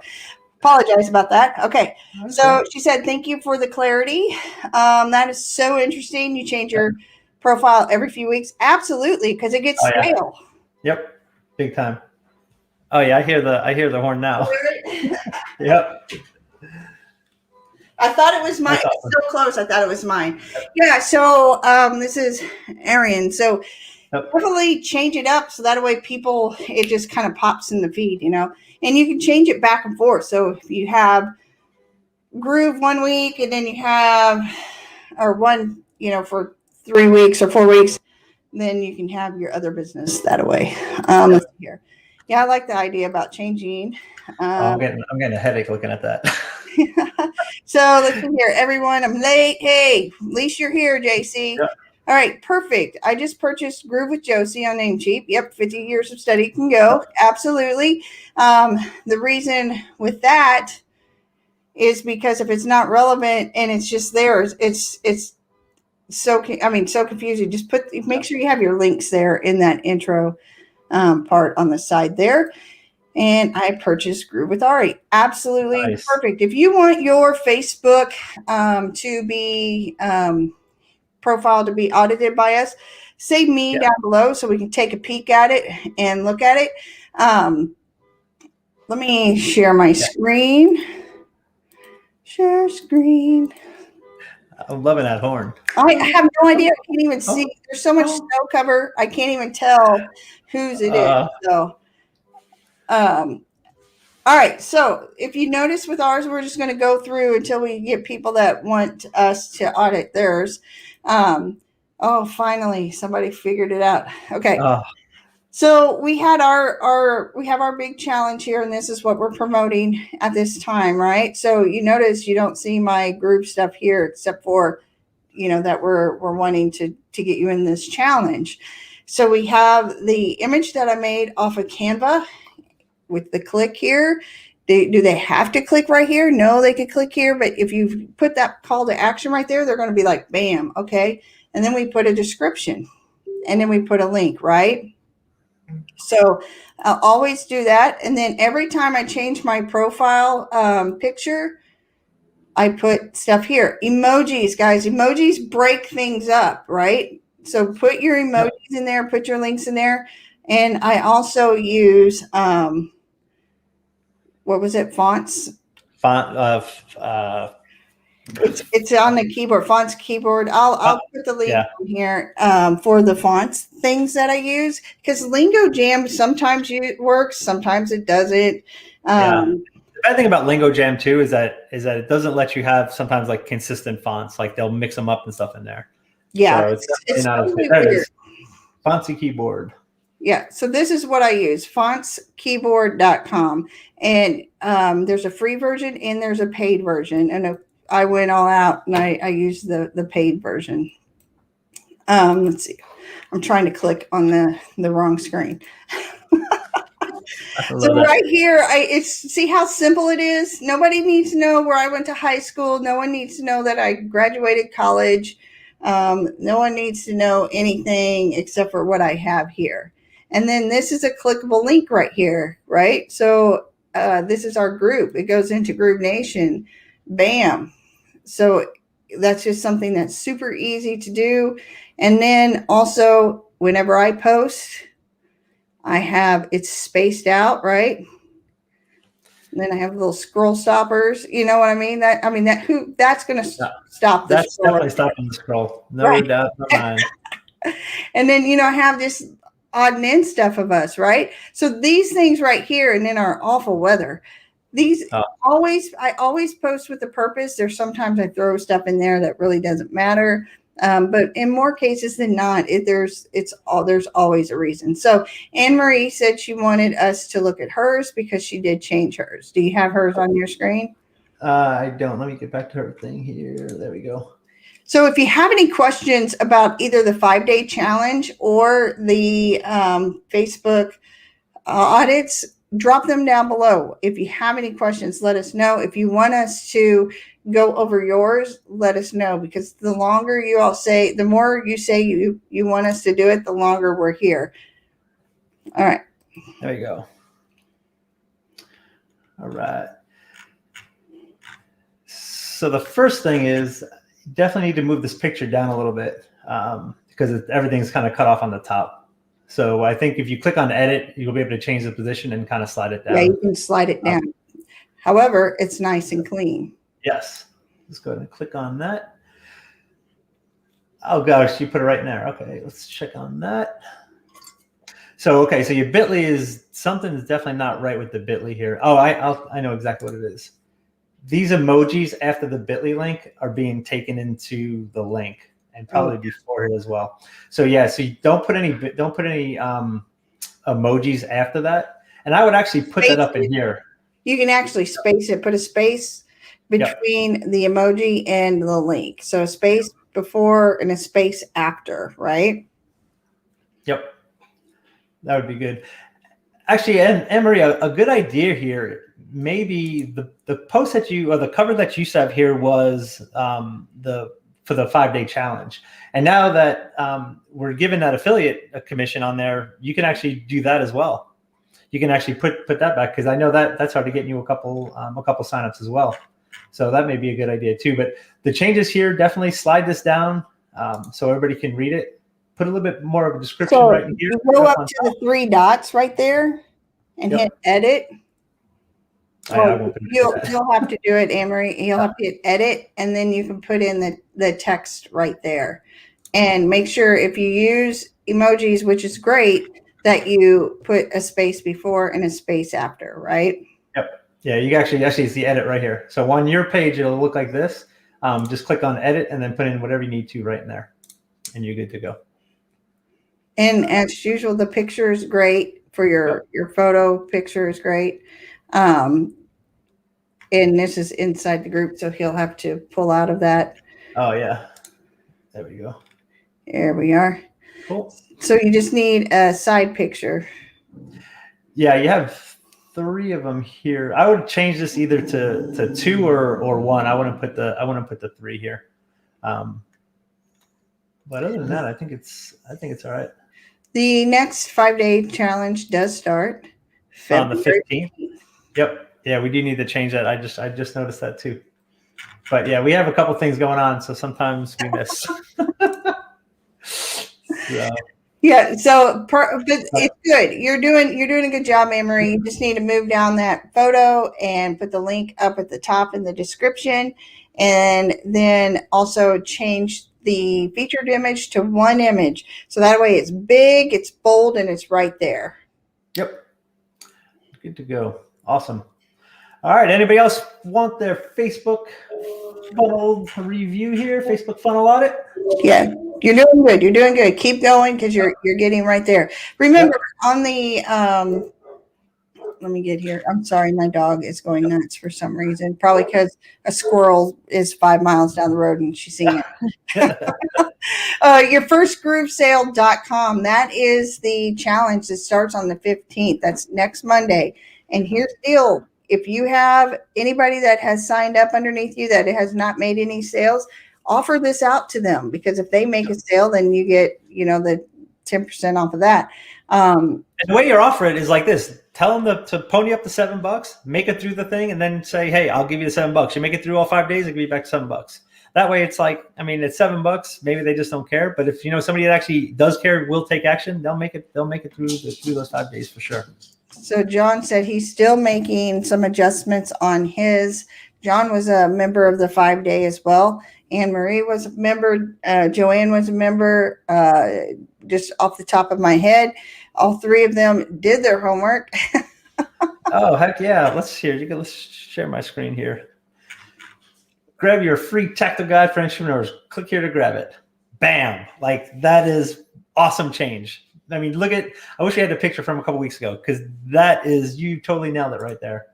apologize about that. Okay. So she said, thank you for the clarity. That is so interesting. You change your profile every few weeks. Absolutely. Because it gets stale. Yep. Big time. Oh yeah. I hear the horn now. Yep. I thought it was mine. It's so close. I thought it was mine. Yeah. So this is Arian. So definitely change it up so that way it just kind of pops in the feed, and you can change it back and forth. So if you have Groove 1 week and then you have, or one, for 3 weeks or 4 weeks, then you can have your other business that way. Let's see here. Yeah, I like the idea about changing. I'm getting a headache looking at that. So let's see here, everyone. I'm late. Hey, at least you're here, JC. Yeah. All right, perfect. I just purchased Groove with Josie on Namecheap. Yep, 50 years of study can go. Absolutely. The reason with that is because if it's not relevant and it's just there, it's so confusing. Just make sure you have your links there in that intro part on the side there. And I purchased Groove with Ari. Absolutely perfect. If you want your Facebook to be profile to be audited by us, say me down below so we can take a peek at it and look at it. Let me share my screen. Share screen. I'm loving that horn. I have no idea. I can't even see. There's so much snow cover. I can't even tell whose it is. So, all right. So if you notice with ours, we're just going to go through until we get people that want us to audit theirs. Finally, somebody figured it out. Okay. So we had we have our big challenge here, and this is what we're promoting at this time, right? So you notice you don't see my group stuff here, except for, that we're wanting to get you in this challenge. So we have the image that I made off of Canva with the click here. Do they have to click right here? No, they could click here, but if you put that call to action right there, they're going to be like, bam, okay. And then we put a description, and then we put a link, right? So I'll always do that. And then every time I change my profile picture, I put stuff here. Emojis, guys. Emojis break things up, right? So put your emojis in there, put your links in there. And I also use, what was it? Fonts? It's on the keyboard, fonts keyboard. I'll put the link in here for the fonts things that I use, because Lingo Jam sometimes it works, sometimes it doesn't. The bad thing about Lingo Jam too is that it doesn't let you have sometimes like consistent fonts, like they'll mix them up and stuff in there. Yeah, so it's not totally weird. Fontsy keyboard. Yeah, so this is what I use, fontskeyboard.com, and there's a free version and there's a paid version, and I went all out and I used the paid version. Let's see. I'm trying to click on the wrong screen. So right here, see how simple it is? Nobody needs to know where I went to high school. No one needs to know that I graduated college. No one needs to know anything except for what I have here. And then this is a clickable link right here, right? So this is our group. It goes into Groove Nation. Bam. So that's just something that's super easy to do. And then also, whenever I post, it's spaced out, right? And then I have little scroll stoppers. You know what I mean? That's going to stop the That's scroll. Definitely stopping the scroll. No doubt in my mind. And then, I have this odd and end stuff of us, right? So these things right here, and then our awful weather. I always post with a purpose. There's sometimes I throw stuff in there that really doesn't matter. But in more cases than not, there's always a reason. So Anne Marie said she wanted us to look at hers because she did change hers. Do you have hers on your screen? I don't. Let me get back to her thing here. There we go. So if you have any questions about either the 5-day challenge or the Facebook audits, drop them down below. If you have any questions, let us know. If you want us to go over yours, let us know, because the longer you all say, the more you say you want us to do it, the longer we're here. All right. There you go. All right. So the first thing is you definitely need to move this picture down a little bit because everything's kind of cut off on the top. So I think if you click on edit, you'll be able to change the position and kind of slide it down. Yeah, you can slide it down. However, it's nice and clean. Yes. Let's go ahead and click on that. Oh gosh, you put it right in there. Okay, let's check on that. So okay, so your Bitly is something is definitely not right with the Bitly here. Oh, I know exactly what it is. These emojis after the Bitly link are being taken into the link, and probably before it as well. So yeah, so you don't put any emojis after that. And I would actually put that up in here. You can actually space it, put a space between the emoji and the link. So a space before and a space after, right? Yep. That would be good. Actually, Anne Marie, a good idea here. Maybe the post that you, or the cover that you have here was for the 5-day challenge. And now that we're given that affiliate commission on there, you can actually do that as well. You can actually put that back, because I know that's already getting you a couple signups as well. So that may be a good idea too. But the changes here, definitely slide this down so everybody can read it. Put a little bit more of a description right in here. Go up to the 3 dots right there and hit edit. You'll have to do it, Anne-Marie. You'll have to hit edit, and then you can put in the text right there. And make sure if you use emojis, which is great, that you put a space before and a space after, right? Yep. Yeah, you actually see edit right here. So on your page, it'll look like this. Just click on edit and then put in whatever you need to right in there, and you're good to go. And as usual, the picture is great for your photo. Picture is great. And this is inside the group, so he'll have to pull out of that. Oh yeah, there we go. There we are. Cool. So you just need a side picture. Yeah, you have 3 of them here. I would change this either to 2 or 1. I wouldn't put the 3 here. But other than that, I think it's all right. The next 5-day challenge does start on the 15th. Yep. Yeah, we do need to change that. I just noticed that too. But yeah, we have a couple things going on, so sometimes we miss. So. Yeah, but it's good. You're doing a good job, Anne-Marie. You just need to move down that photo and put the link up at the top in the description, and then also change the featured image to 1 image. So that way it's big, it's bold, and it's right there. Yep. Good to go. Awesome. All right. Anybody else want their Facebook funnel review here? Facebook funnel audit? Yeah. You're doing good. You're doing good. Keep going, because you're getting right there. Remember, on the let me get here. I'm sorry, my dog is going nuts for some reason. Probably because a squirrel is 5 miles down the road and she's seeing it. Yourfirstgroovesale.com. That is the challenge that starts on the 15th. That's next Monday. And here's the deal. If you have anybody that has signed up underneath you that has not made any sales, offer this out to them, because if they make a sale, then you get, the 10% off of that. And the way you offer it is like this. Tell them to pony up the $7, make it through the thing, and then say, hey, I'll give you the $7. You make it through all 5 days, I'll give you back $7. That way it's like, it's $7. Maybe they just don't care. But if somebody that actually does care, will take action, they'll make it through those 5 days for sure. So John said he's still making some adjustments on his. John was a member of the 5-day as well. Anne Marie was a member. Joanne was a member. Just off the top of my head, all 3 of them did their homework. Oh, heck yeah. Let's share my screen here. Grab your free tactile guide for entrepreneurs. Click here to grab it. Bam. Like, that is awesome change. I wish we had a picture from a couple weeks ago, because that is, you totally nailed it right there.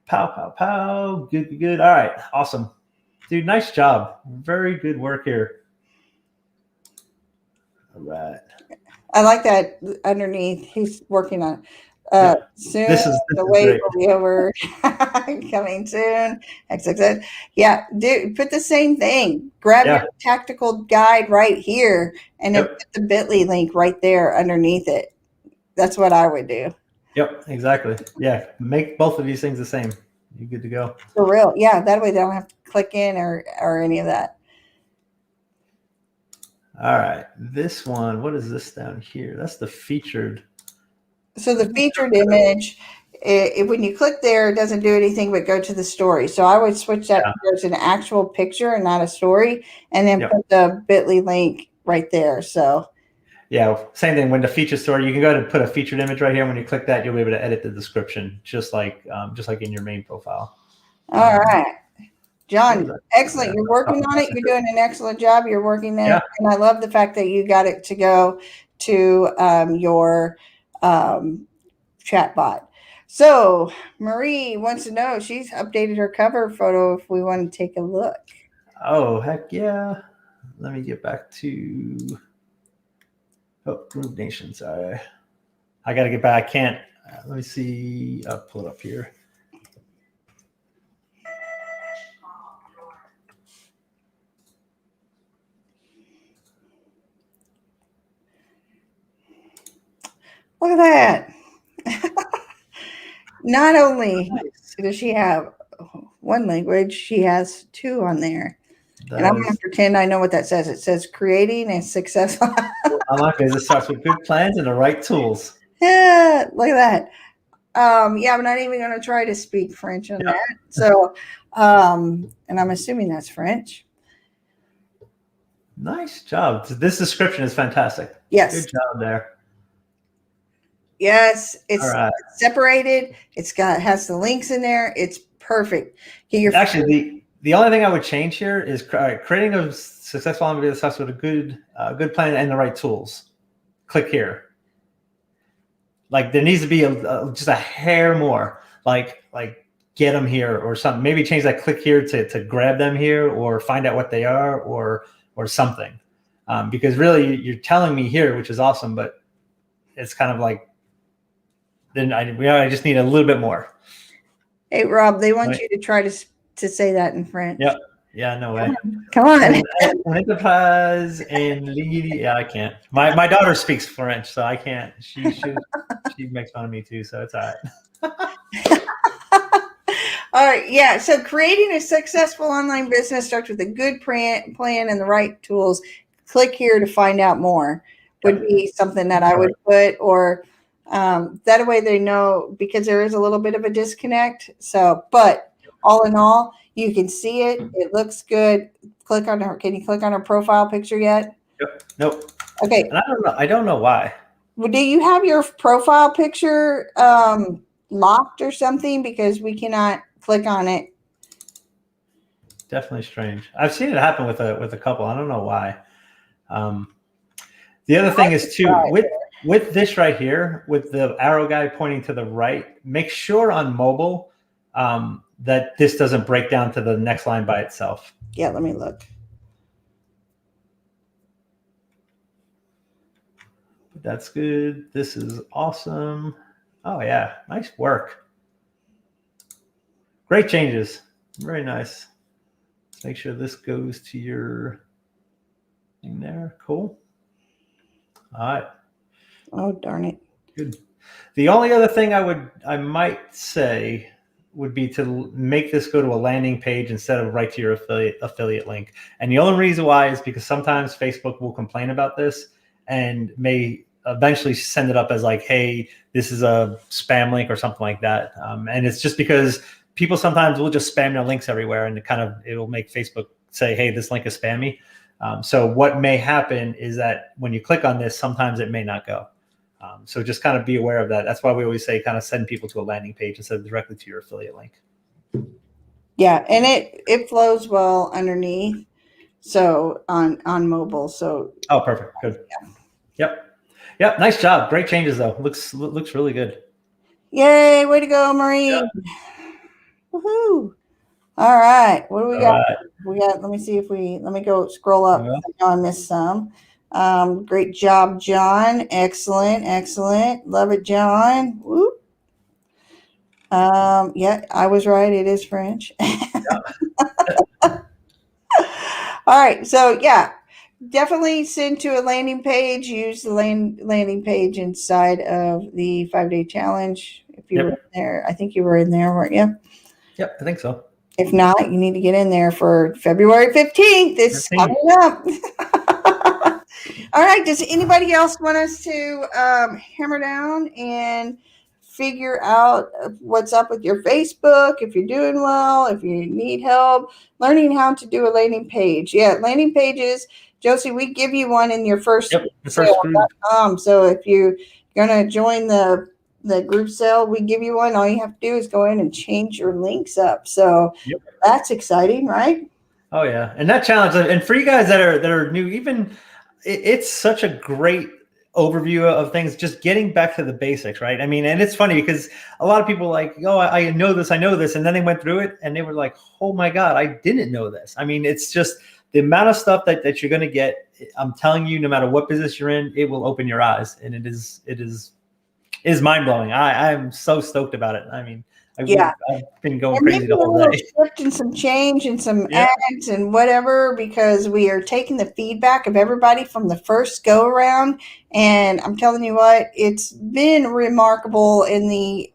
Pow, pow, pow. Good, good. All right. Awesome. Dude, nice job. Very good work here. All right. I like that underneath. He's working on soon. This the wait great. will be over. Coming soon. XXX. Yeah, dude, put the same thing. Grab your tactical guide right here, and then put the bit.ly link right there underneath it. That's what I would do. Yep, exactly. Yeah, make both of these things the same. You're good to go. For real. Yeah, that way they don't have to click in or any of that. All right, this one, what is this down here? That's the featured. So the featured image when you click there, it doesn't do anything but go to the story. So I would switch that to there's an actual picture and not a story, and then put the bit.ly link right there. So yeah, same thing. When the feature story, you can go ahead and put a featured image right here. When you click that, you'll be able to edit the description, just like in your main profile. All right. John, excellent. You're working on it. You're doing an excellent job. You're working there. Yeah. And I love the fact that you got it to go to your chat bot. So Marie wants to know, she's updated her cover photo if we want to take a look. Oh, heck yeah. Let me get back to Groove Nation. Sorry. I got to get back. I can't. Let me see. I'll pull it up here. Look at that. Not only does she have one language, she has two on there. And I'm going to pretend I know what that says. It says creating a successful. I like it. It starts with good plans and the right tools. Yeah, look at that. Yeah, I'm not even going to try to speak French on that. So, and I'm assuming that's French. Nice job. This description is fantastic. Yes. Good job there. Yes, it's separated. It has the links in there. It's perfect. Actually, the only thing I would change here is creating a successful online video starts with a good plan and the right tools. Click here. Like there needs to be just a hair more. Like get them here or something. Maybe change that click here to grab them here or find out what they are or something. Because really you're telling me here, which is awesome, but it's kind of like. Then I just need a little bit more. Hey, Rob, they want you to try to say that in French. Yep. Yeah, no way. Come on. Enterprise and lead. Yeah, I can't. My daughter speaks French, so I can't. She makes fun of me too, so it's all right. All right. Yeah. So creating a successful online business starts with a good plan and the right tools. Click here to find out more would be something that I would put, or that way they know, because there is a little bit of a disconnect. So, but all in all, you can see it. It looks good. Click on her. Can you click on her profile picture yet? Yep. Nope. Okay. And I don't know why. Well, do you have your profile picture locked or something? Because we cannot click on it. Definitely strange. I've seen it happen with a couple. I don't know why. The other thing is too with this right here, with the arrow guy pointing to the right, make sure on mobile that this doesn't break down to the next line by itself. Yeah, let me look. That's good. This is awesome. Oh yeah, nice work. Great changes. Very nice. Let's make sure this goes to your thing there. Cool. All right. Oh, darn it. Good. The only other thing I might say would be to make this go to a landing page instead of right to your affiliate link. And the only reason why is because sometimes Facebook will complain about this and may eventually send it up as like, hey, this is a spam link or something like that. And it's just because people sometimes will just spam their links everywhere, and it'll make Facebook say, hey, this link is spammy. So what may happen is that when you click on this, sometimes it may not go. So just kind of be aware of that. That's why we always say kind of send people to a landing page instead of directly to your affiliate link. Yeah, and it flows well underneath. So on mobile. So perfect. Good. Yeah. Yep. Nice job. Great changes though. Looks really good. Yay, way to go, Marie. Yep. Woohoo. All right. What do we got? Right. We got, let me see let me go scroll up. Yeah. I know I missed some. Great job, John. Excellent. Love it, John. Woo. Yeah, I was right. It is French. All right. So yeah, definitely send to a landing page. Use the landing page inside of the 5-day challenge. If you were in there, I think you were in there, weren't you? Yep, I think so. If not, you need to get in there for February 15th. It's coming up. All right. Does anybody else want us to hammer down and figure out what's up with your Facebook, if you're doing well, if you need help, learning how to do a landing page. Yeah, landing pages, Josie, we give you one in your first the first group. So if you're gonna join the group sale, we give you one. All you have to do is go in and change your links up. So that's exciting, right? Oh yeah, and that challenge, and for you guys that are new, even it's such a great overview of things, just getting back to the basics, right? I mean, and it's funny because a lot of people are like, oh, I know this, and then they went through it and they were like, oh my God, I didn't know this. I mean, it's just the amount of stuff that you're going to get. I'm telling you, no matter what business you're in, it will open your eyes, and it is mind blowing. I'm so stoked about it. I mean, I've been going crazy the whole day. Shift and some change and some ads and whatever, because we are taking the feedback of everybody from the first go around. And I'm telling you what, it's been remarkable. We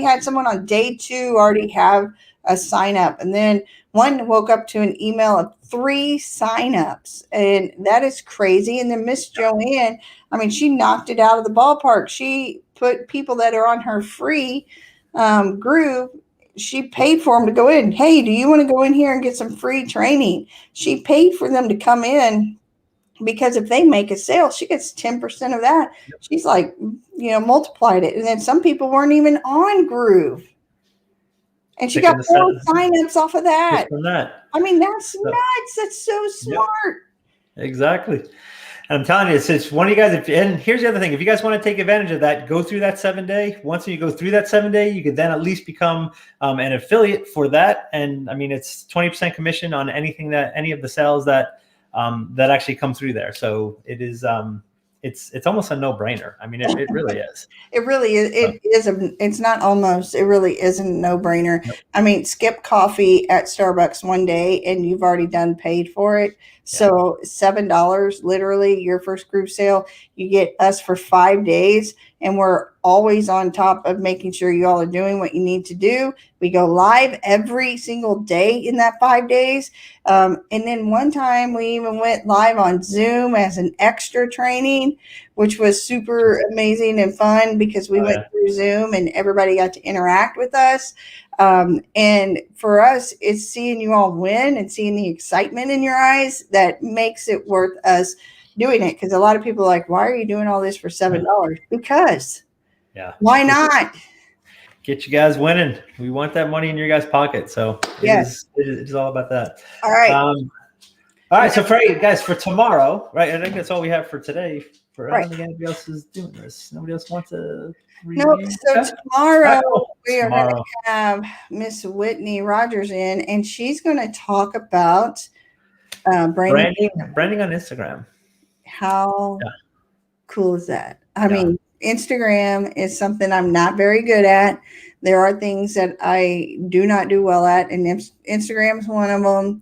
had someone on day 2 already have a sign up, and then one woke up to an email of 3 signups, and that is crazy. And then Miss Joanne, she knocked it out of the ballpark. She put people that are on her free group, she paid for them to go in. Hey, do you want to go in here and get some free training? She paid for them to come in, because if they make a sale, she gets 10% of that. She's like, multiplied it. And then some people weren't even on Groove, and she got 4 signups off of that. Just from that. That's nuts. That's so smart. Exactly. And I'm telling you, it's one of you guys. And here's the other thing: if you guys want to take advantage of that, go through that 7-day. Once you go through that 7-day, you could then at least become an affiliate for that. And it's 20% commission on any of the sales that actually come through there. So it is. It's almost a no-brainer. It really is. It really is. It's not almost. It really is a no-brainer. Yep. Skip coffee at Starbucks one day, and you've already done paid for it. So $7, literally your first group sale. You get us for 5 days, and we're always on top of making sure you all are doing what you need to do. We go live every single day in that 5 days. And then one time we even went live on Zoom as an extra training, which was super amazing and fun, because we went through Zoom and everybody got to interact with us. And for us, it's seeing you all win and seeing the excitement in your eyes that makes it worth us doing it. Because a lot of people are like, why are you doing all this for $7? Because why not? Get you guys winning. We want that money in your guys' pocket. So it is all about that. All right. All right. So for tomorrow, right? I think that's all we have for today. I don't think anybody else is doing this. Nobody else wants to review. No. So tomorrow we are going to have Miss Whitney Rogers in, and she's going to talk about branding on Instagram. How cool is that? Instagram is something I'm not very good at. There are things that I do not do well at, and Instagram is one of them.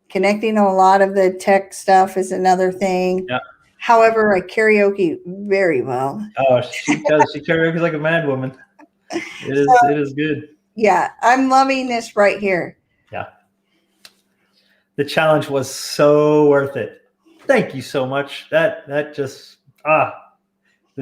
Connecting a lot of the tech stuff is another thing. Yeah. However, I karaoke very well. Oh, she does. She karaoke like a mad woman. It is good. Yeah, I'm loving this right here. Yeah. The challenge was so worth it. Thank you so much. That just the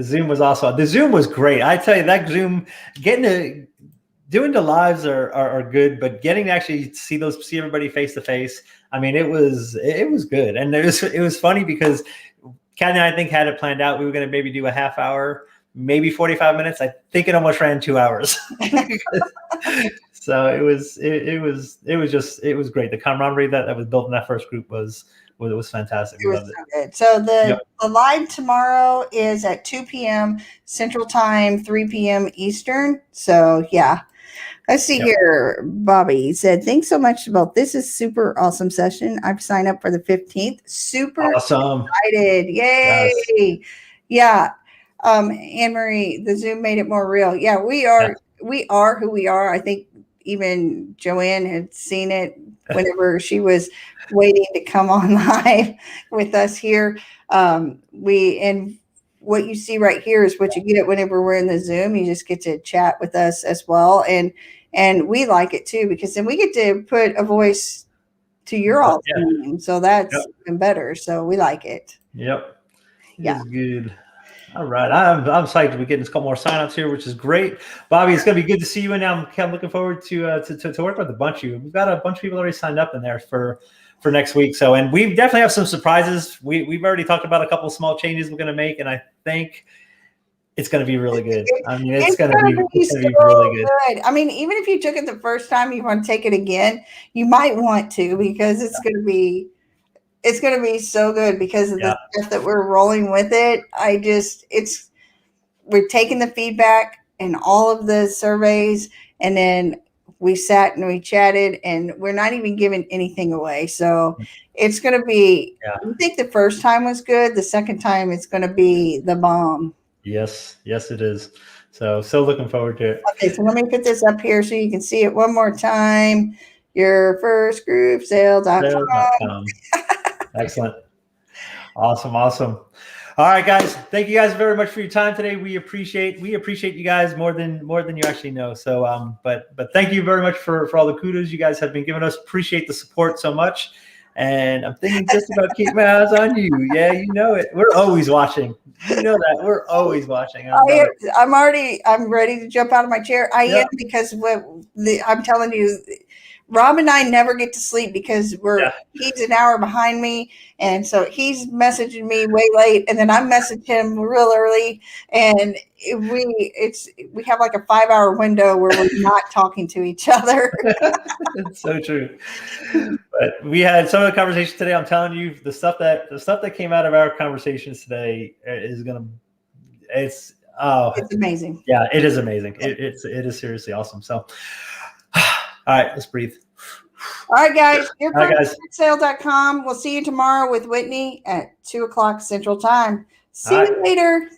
Zoom was awesome. The Zoom was great. I tell you, that Zoom, doing the lives are good, but getting to actually see everybody face to face. It was good, and it was funny because Kathy and I think had it planned out. We were going to maybe do a half hour, maybe 45 minutes. I think it almost ran 2 hours. So it was great. The camaraderie that was built in that first group was fantastic. We loved it. So the live tomorrow is at 2 p.m. Central Time, 3 p.m. Eastern. So let's see here. Bobby said, thanks so much about this is super awesome session. I've signed up for the 15th. Super awesome. Excited. Yay. Yes. Yeah. Anne Marie, the Zoom made it more real. Yeah, we are who we are. I think even Joanne had seen it whenever she was waiting to come on live with us here. And what you see right here is what you get whenever we're in the Zoom. You just get to chat with us as well. And we like it too, because then we get to put a voice to your all team. So that's even better. So we like it. Yep. It's good. All right. I'm psyched we're getting a couple more signups here, which is great. Bobby, it's going to be good to see you. And I'm looking forward to work with a bunch of you. We've got a bunch of people already signed up in there for next week. So, and we definitely have some surprises. We've already talked about a couple of small changes we're going to make, and I think it's going to be really good. I mean, it's going to be really good. I mean, even if you took it the first time, you want to take it again, you might want to, because it's going to be so good because of the stuff that we're rolling with it. We're taking the feedback and all of the surveys, and then we sat and we chatted, and we're not even giving anything away. So it's going to be, I think the first time was good. The second time it's going to be the bomb. Yes, it is. So looking forward to it. Okay, so let me put this up here so you can see it one more time. Your first group sale.com. Excellent. Awesome. All right, guys. Thank you guys very much for your time today. We appreciate you guys more than you actually know. So but thank you very much for all the kudos you guys have been giving us. Appreciate the support so much. And I'm thinking just about keep my eyes on you. Yeah, you know it. We're always watching. You know that. We're always watching. I'm ready to jump out of my chair. I am, because I'm telling you, Rob and I never get to sleep because he's an hour behind me, and so he's messaging me way late, and then I message him real early, and we have like a 5-hour window where we're not talking to each other. It's so true. But we had some of the conversations today. I'm telling you, the stuff that came out of our conversations today it's amazing. Yeah, it is amazing. It is seriously awesome. So all right, let's breathe. All right, guys. Sale.com. We'll see you tomorrow with Whitney at 2:00 Central Time. See you later.